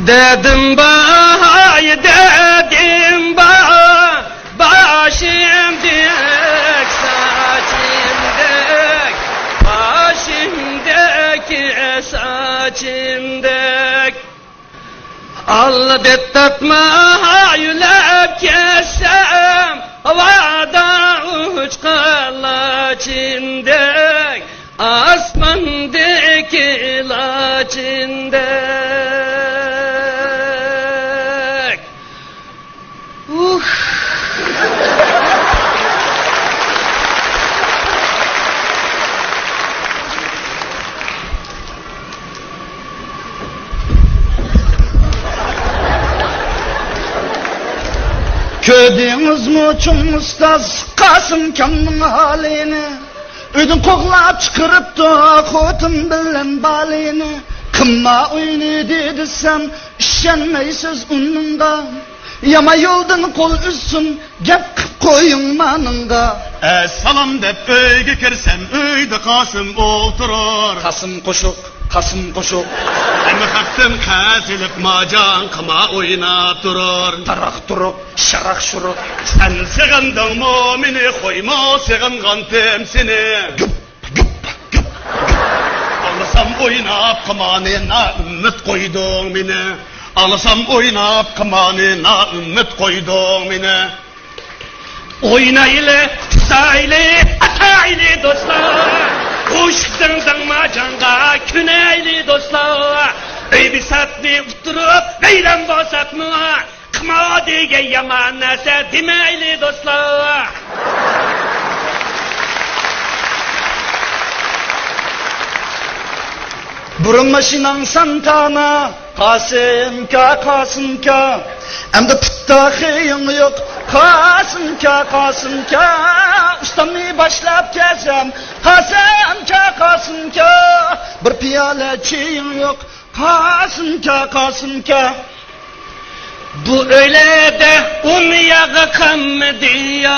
Dedim bay, dedim bay, başımdaki saçımdaki, başımdaki saçımdaki. Allah dettatma yülep kessem, havada uçkalaçındek, asmandaki laçındek. Kördünüz mü çum ustaz Kasım Kam'ın halini? Ödün koklap çıkırıptı kutun bilen balini. Kımma oyunu dedisem işenmeysiz onunla. Yama yoldan kol üstün gep koyun manınga. Salam dep öyge kirsem öyde Kasım oturur. Kasım koşuk, Kasım koşuk. Emi haktım katilip macan kama oynap durur. Tarak turuk, şarak şuruk. Sen sığındın mumini koyma sığıngan temsini. Güp, güp, güp. Alasam oynap kamanına ümmet koydun beni. Alasam oynap kamanına ümmet koydun beni. Oynayılı, sayılı, ataylı dostlar. Uştırdın macanga, küneyli dostlar. Öy bir satni utturup, beylen bosak mı? Kıma dige yaman nese demeyli dostlar. Burun maşinan Santana, Kasım ka. Hem de pıttahıyım yok, Kasım ka. Ustamı başlap gezem, Kasım ka. Bir piyale çiğim yok, Kasım ka. Bu öyle de un yağı kan diyor.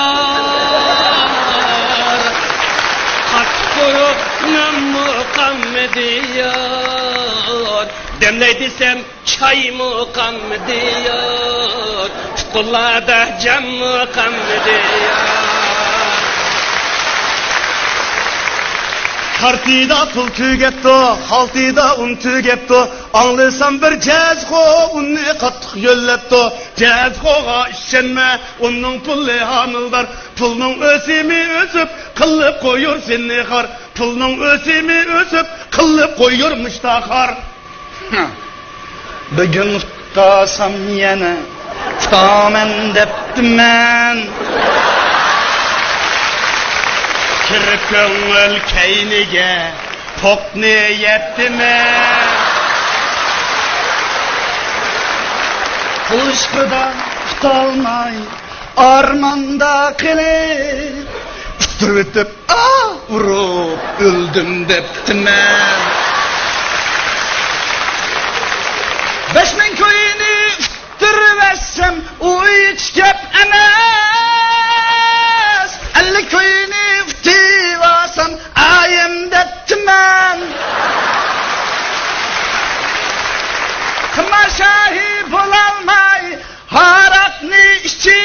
Kat kurup namı kan diyor. Demlediysem çay mı kan diyor. Tutkularda cam mı kan diyor. Kartida pul tügetto, haltida un tügetto. Anlısam bir cezgo unni kattık yöllepto. Cezgoga işenme, onun pulli hanıldar. Pulnun ösimi ösüp, kılıp koyur seni kar. Pulnun ösimi ösüp, kılıp koyurmuş da kar. Bugün tutasam yine, tutamen deptim ben. Kirip gönül keynige, tok niyettime. Kuşkuda tutalmay, armanda kılıp. Üstürütüp, vurup, öldüm deptim ben. 5000 köyünü üstürüversem, o hiç gep emez. 50 köyünü üstüvarsam, ayım deptim ben. Kıma şahip olalmay, harakni içip,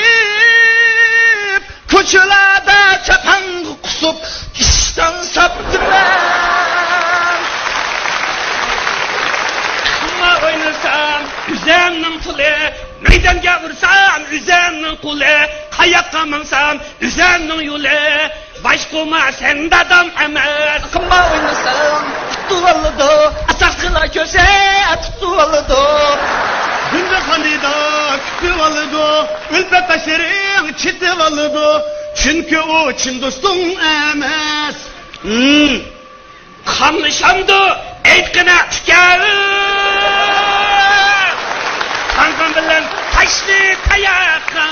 kuçulada çapan kusup, işten saptım ben. Kıma oynasam, üzerinin pulu, meydanga vursam, üzerinin kulu, kayakka minsam, üzerinin yolu, başkuma sende adam emez. Kıma oynasam, tutuvalıdı, atakla köşe tutuvalıdı. Gündü kanida kütü valıdı, ülpet taşırın çiti valıdı. Çünkü o çin dostun emez. Kanlışamdı, etkine tükeği. Kankam bilen taşlı kayakka.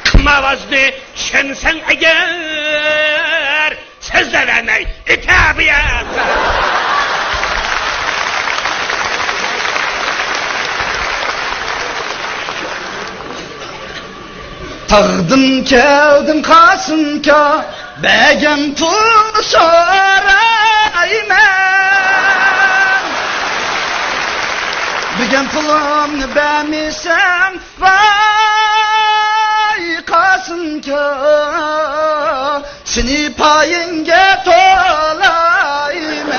Kıma vazdı, şensen eğer, sözlerine itabiyata. Tağdım keldim Kasımka, begem pul soraymen. Bergen pulumni bermesem vay kasınca seni payinge tolayım.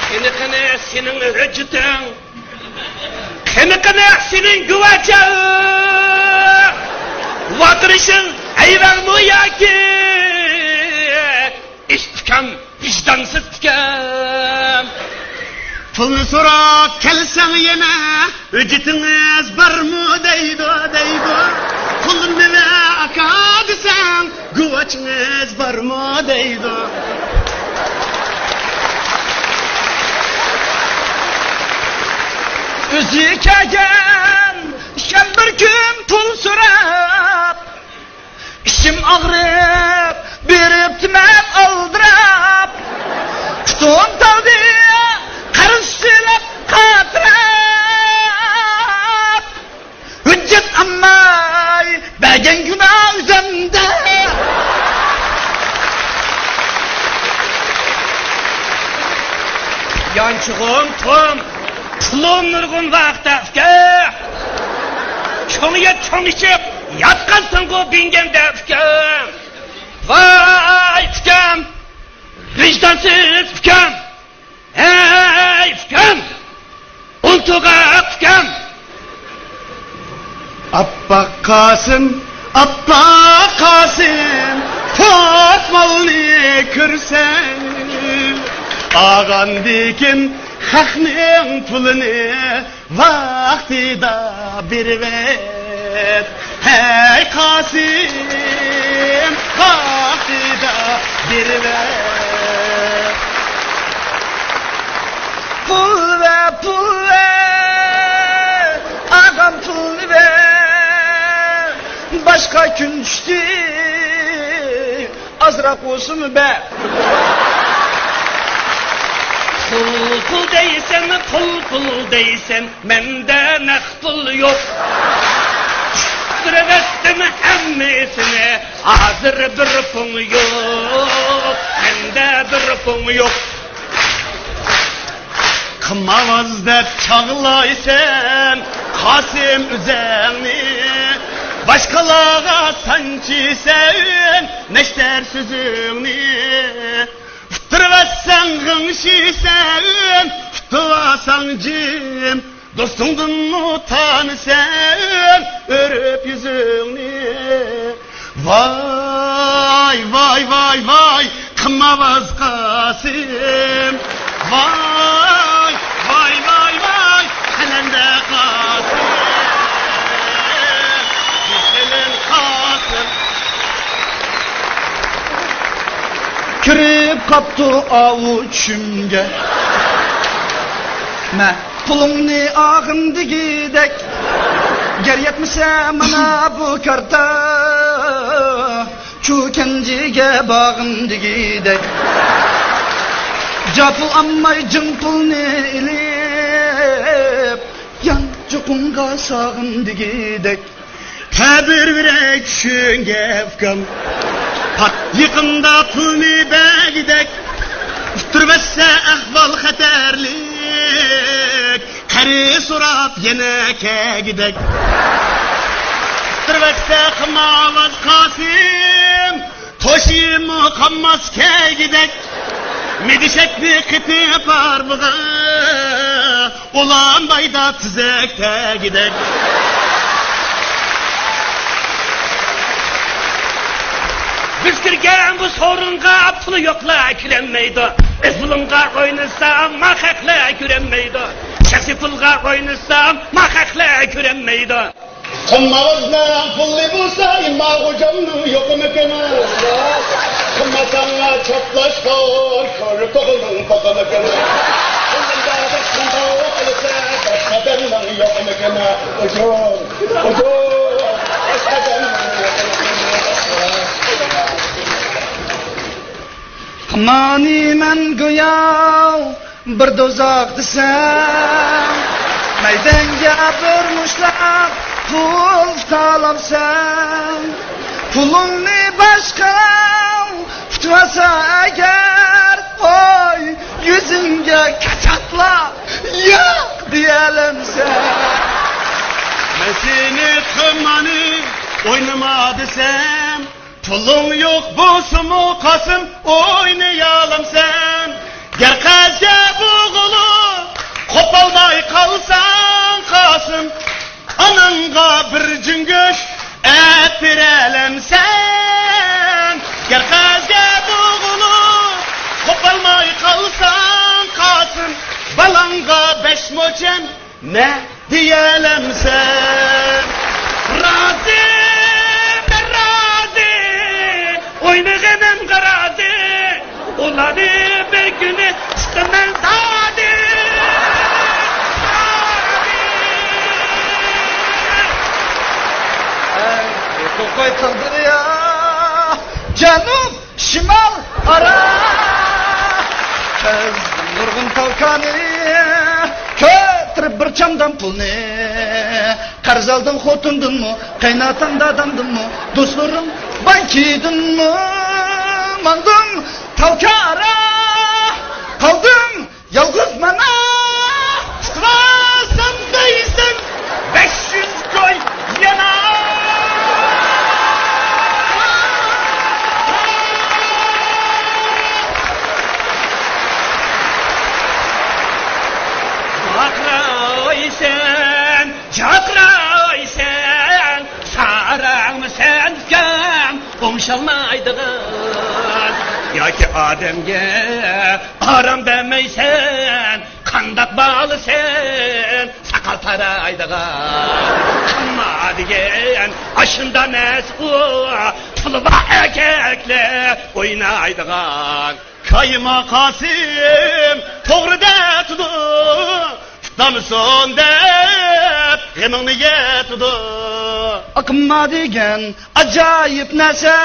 Kene senin öcüden, kene senin güvecen, vatırışın hayvan mı ya ki? İş tüken, vicdansız tüken. Pulni so'rab kelsen yana, öcütünüz var mı deydi. Pulni ve aka desem, güveçiniz var mı deydi. Üzü kegen, şen bir gün pul sürep, İşim ağrıp, bir iptimem aldırap, Tutun tabi, karışılıp katrap, Hüccet ammay, belgen günah üzemde. Yançığım tüm, pulun nurgun vaxta çoğu içip, yatkansın bu bingende fkem. Vay fkem, vicdansız fkem. Hey fkem, untuğa fkem. Abba Kasım, Fatmalını kırsen, ağan dikin hakның pulunu vaktida bir ver. Hey Kasım, vaktida bir ver. Pul ver, ağam pul ver. Başka gün düştü, azrak olsun be. Pul değilsen, pul değilsen, mende nek pul yok. Sırvettim hemmesine, hazır bir pul yok. Mende bir pul yok. Kımavaz dep çağlaysen, Kasım üzerni, başkalara sanki sen, neşter sözünü. Fıttırvatsan gınşisen, fıttırvatsan cim, dostundun utanısen, örüp yüzünü. Vay, kımavaz Kasım. Vay, helende Kasım. Helen Kasım. Kirip kaptı avuçumga, me pulumni ağındı gidek. Ger yetmese mana bu karta, şu kencige bağındı gidek. Capul ammay cın pulni ilip, yan cukunga sağındı gidek. Tabir verek şün gefkam, pat yıkında pulni begidek. Türbetse ahval xatarlik, karı sorap yeneke gidek. Türbetse kımavaz Kasım, toşim mukammas ke gidek. Medişekli kıtı parmığa, olan bayda tüzekte gidek. Biz kirgen bu sorunga pulu yokla kirenmeydi. Pulunga oynasam makakla kürenmeydi. Şesi pulga oynasam makakla kürenmeydi. Kımavazla pulli bulsa imma hocamlı yok mekana. Kımazanla çoplaş kor, kor kokulun kokulu kana. Kımında başında okulsa, başka derman yok mekana. Ojo, başka derman yok mekana. Mani men güyav bir dozak desem, meydenge bir muşlak pul talamsam, pulumni başka tutmasa eğer, oy yüzünge kaçatla yok diyelim sen. Ben seni kırmanı oynama desem, pulun yok bulsun mu Kasım oynayalım sen. Gel kazge buğulu kopalmay kalsan Kasım, ananga bir cüngüş ettirelim sen. Gel kazge buğulu kopalmay kalsan Kasım, balanga beş moçem ne diyelim sen. Razı, ben razı, oynağınım karadı, olanı bir günü istemem zadı. Kokoy tıldır ya, canım şimal ara. Kız nurgun tavkanı, kötürüp bir çamdan pulni. Qarz aldın xotundun mu, qaynatan dadamdın mu, dostlarım bankiydin mu? Mandım tavkara, kaldım yalgız mana. Tutmazsam değilsin, 500 koy yana. Çakraysen, sarang mı sen gam, komşalmaydın. Ya ki Adem'ge aram demeysen, kandak bağlı sen, sakal taraydın. Kanma diyen, aşından esu, tulba erkekle oynaydın. Kayma Kasım doğru da tudu, tutamısın dep yeminni yetudu. Akımma degen acayip nese,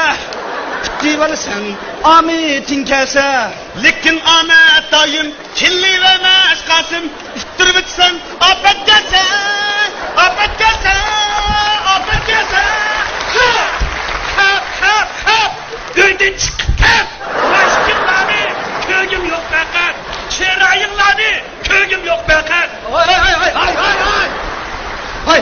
kutti varsan amitin kese. Lekin Ahmet dayım kirli vermez Kasım, üstür bitsen afet gelse, afet gelse, afet gelse. Hap, önden çık, hap. Ulaşkınları, köyüm yok bakar. Çerayınları, köyüm yok bakar. Hay.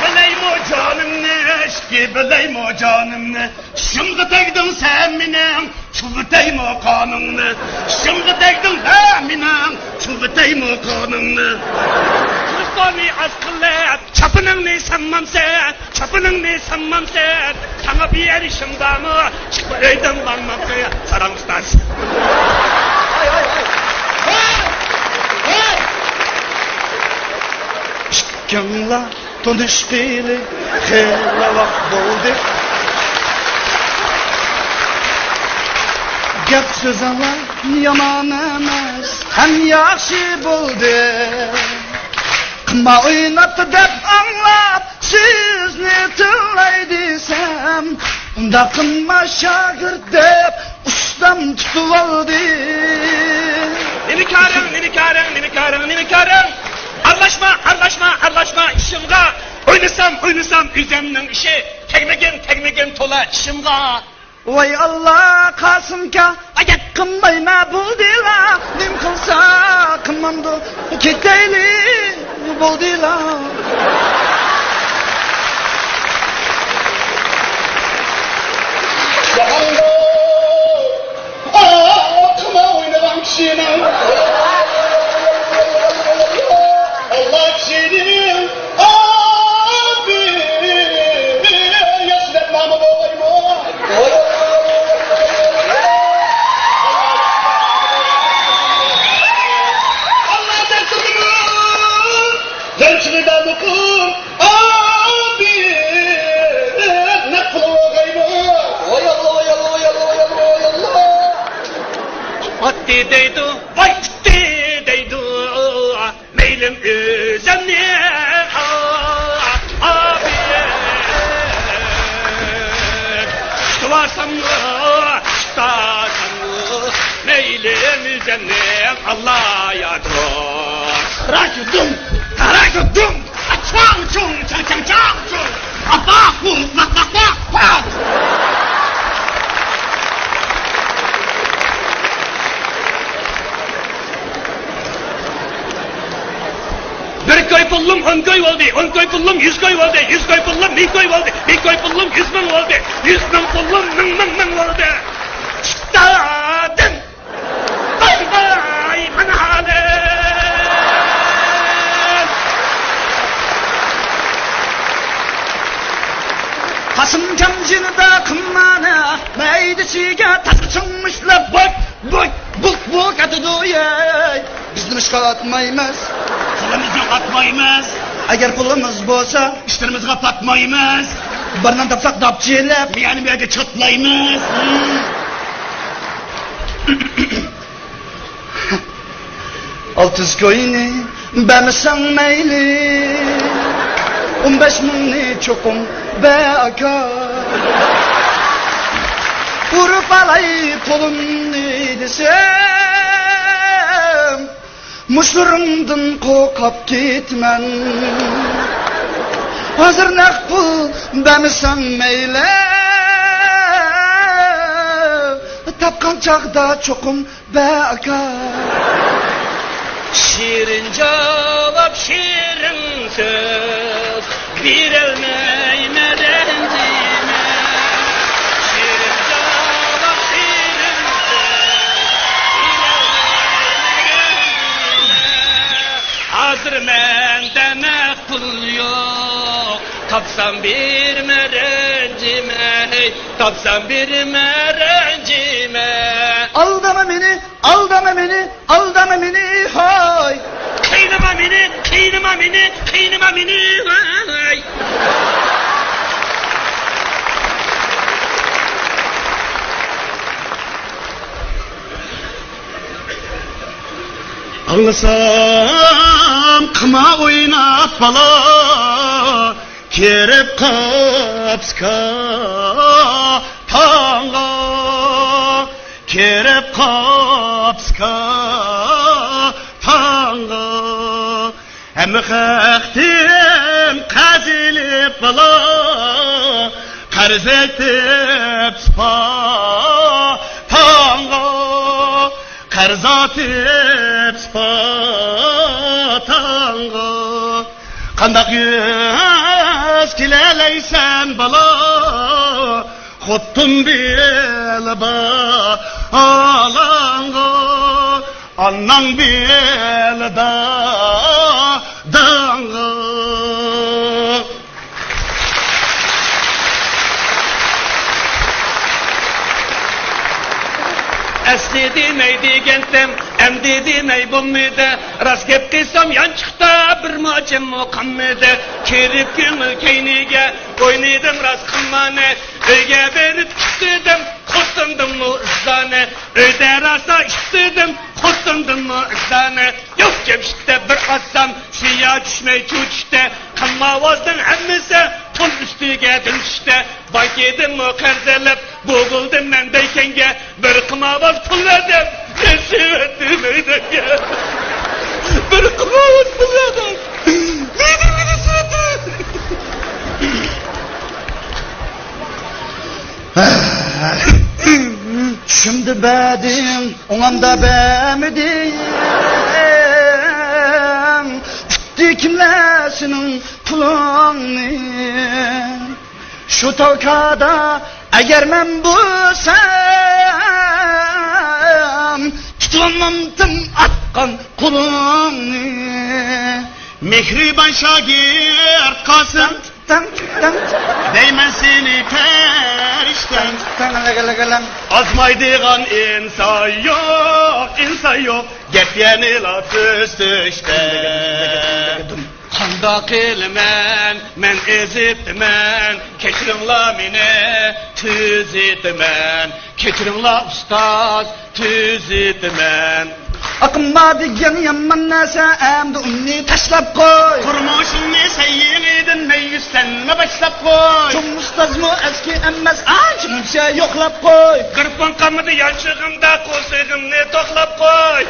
Bileyim o canım ne, eşki bileyim o canım ne. Şimdi tekdin sen minen, çubutayım o kanını. Şimdi tekdin ben minen, çubutayım o kanını. Kırkoni askılar, çapının ne sanmam sen, çapının ne sanmam sen. Sana bir erişim var mı, çıkma öyden varmam sen, saram ustarsın. Çıkkınla tanışkıyla xeyla vakt oldu. Gap söz anlar yaman emas, hem yaxşı buldu. Qıma oynatdı dep anlap, sizni tınlay desem, unda qınma şagird dep ustam tutup aldı. Nimikarın. Arlaşma işimga. Oynasam üzemnin işi. Tekmegen tola işimga. Vay Allah Kasımka, ayet qınmayma buldila. Nim qılsa qınmamdı, keteyli buldila. Yalango, kıma oynadan kişinin. Allah kişinin abi, yaşlet namı boymu. Allah dertini, dertini de bukur abi, ne kulu gaybı. Atti deydu, vay gitti deydu. Meylim üzemni abi. Çıkıvarsam mı, çıkarsam mı? Meylim üzemni Allah'a dur. Rakudum. Çang chung. Abba hu, bak. pullum 10 koy oldu, 10 koy pullum 100 koy oldu, 100 koy pullum 1000 koy oldu, 1000 koy pullum 100 bin oldu, 100 bin pullum 1000 oldu. Çıktadın. Vay vay bana halim. Kasım camcını da kımmana meydisiga tasqı çıkmışlar. Bak bak atıdı yey. Bizim işgal atmayımız. Pulumuzu atmayımız. Eğer pulumuz bolsa İşlerimizi kapatmayımız. bardan tapsak dapçıyla. Yani bir yerde çatlayımız. Altız koyunu bemisan meyli 15 mingni çokum be aka Vurup alay pulumni desem Muşurumdun kokap gitmen Hazır nak pul bemisan meyle Tapkan çağda çokum be aka Şirin cevap şirin söz bir elmeyme rencime. Şirin cevap şirin söz bir elmeyme rencime. Hazır mende pul yok tapsam bir merencime, tapsam bir merencime. Aldama beni, aldama beni, aldama beni hay. Kıynıma beni, kıynıma beni, kıynıma beni. Hay. Anlasam kıma oynap bala kerep kapska tanga kerep kapska tanga hem xaxtim qazilip bala qarz etib spa tanga qarz etib spa tanga qandaq yüz kileleysen bala xuttum bilba alanga annan bilda danga Esli demey degendim, emdi demey bulmaydı. Rast gep kıysam yan çıktı, bir maçım mukammıydı. Kerip gönül keynige, oynaydım rast kılmanı. Öyge verip istedim, kurtundum mu ızdane. Öyde rasta istedim, kurtundum mu ızdane. Yok cemşitte bir assam, suya düşmey çuçte. Kanma vazdın hemmisi, pul üstüge dönüşte. Bak yedim mi kerzelip, boğuldum ben beykenge. Bir kımavaz pul verdim, reşivettim öydenge. Bir kımavaz pul verdim, neydim reşivettim. Şimdi bedim, onamda bemedim. Tuttu kimlesinin pulunu. Şu tavkada eğer ben bulsam tutamamdım atkan kulunu. Mehriban şagird Kasım Deymen seni perişten Azmaydıgan insan yok Gep yeni laf üst üste Kanda kılmen, men ezitmen, keçirinla mine, tüz etmen, keçirinla ustaz, tüz etmen. Akımma diyen yaman nese emdi unni taşlap koy. Kurmuşun seyin edin meyyüslenme başlap koy. Çok ustaz mı eski emmez ançımca yoklap koy. Kırpın kamıdı yançığımda kozığımını toklap koy.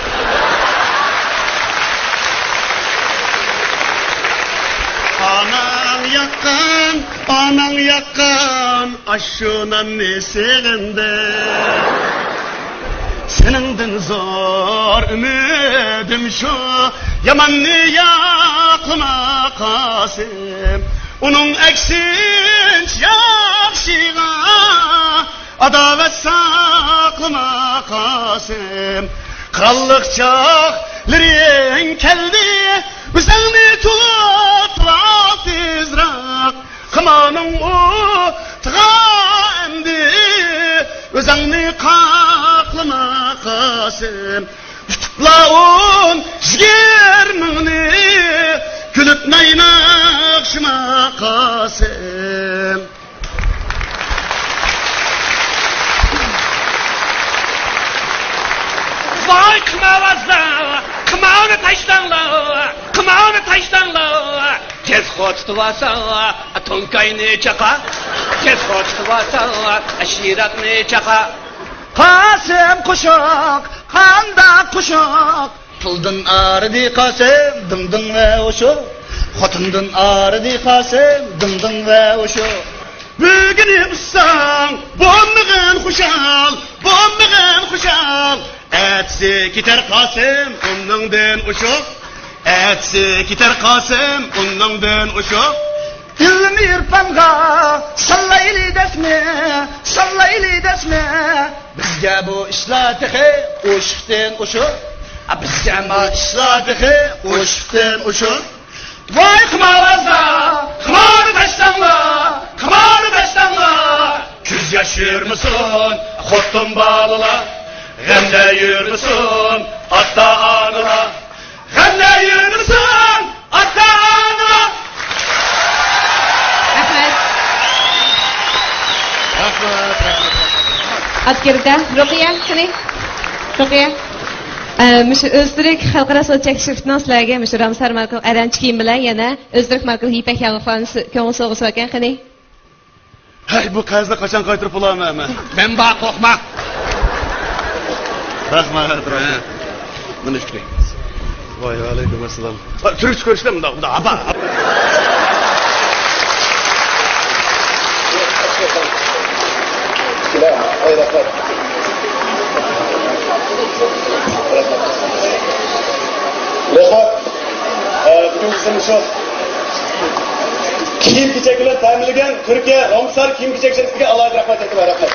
Anan yakkan, aşunan nesilinde. Senindin zor ümidim şu, yaman niyak saklıma Kasım. Onun eksinç yakşığa adavet saklıma Kasım. Krallık çağların keldi bizeni tutlat izrak. Kımanın o tığa özengni kaklama Kasım. Tutlaun jgermini gülüp naynakşıma Kasım. Vay kımavazda, kımavını taştanla, tez xoçtuvasa, tonkayını çaka, tez xoçtuvasa, aşiratını çaka. Kasım kuşak, kanda kuşak. Pıldın ağrıdı Kasım, dımdın ve oşu. Xotundan ağrıdı Kasım, dımdın ve oşu. Bugün ussan, bombağın kuşal. Etsi gider Kasım, ondan uşak. Etsi gider Kasım, ondan uşak. Dilmi irfanga, sallayli desme. Bizge bu işler tehe, uşukten uşuk. Bizge bu işler tehe, uşukten uşuk. Vay kımavazda, kımarı taştanla. Küz yaşır mısın, xottun balıla? Gemde yür müsün, atta anıla? Gemde yür müsün, atta anıla? Rahmet. Atgerda, Rukiye, seni. Rukiye. Müş Öztürk Xalqaro So'zchak shiftining sizlarga müş Ramsar Markov aranchi kiyim bilan yana Öztürk Markov Hipak Yag'fon ko'ngil so'g'isi ekan qani. Hey, bu qazni qachon qaytirib olaman men? Ben bak korkma. Rahmat. Mana shukr. Voy, alaykum assalom. Turib ko'rishlar bunda. Aba. Bugün bizim şu kiyim-kechak bilan ta'minlagan Turkiya Ramsar kiyim-kechak shirkatiga alohida rahmat aytaman. Rahmat.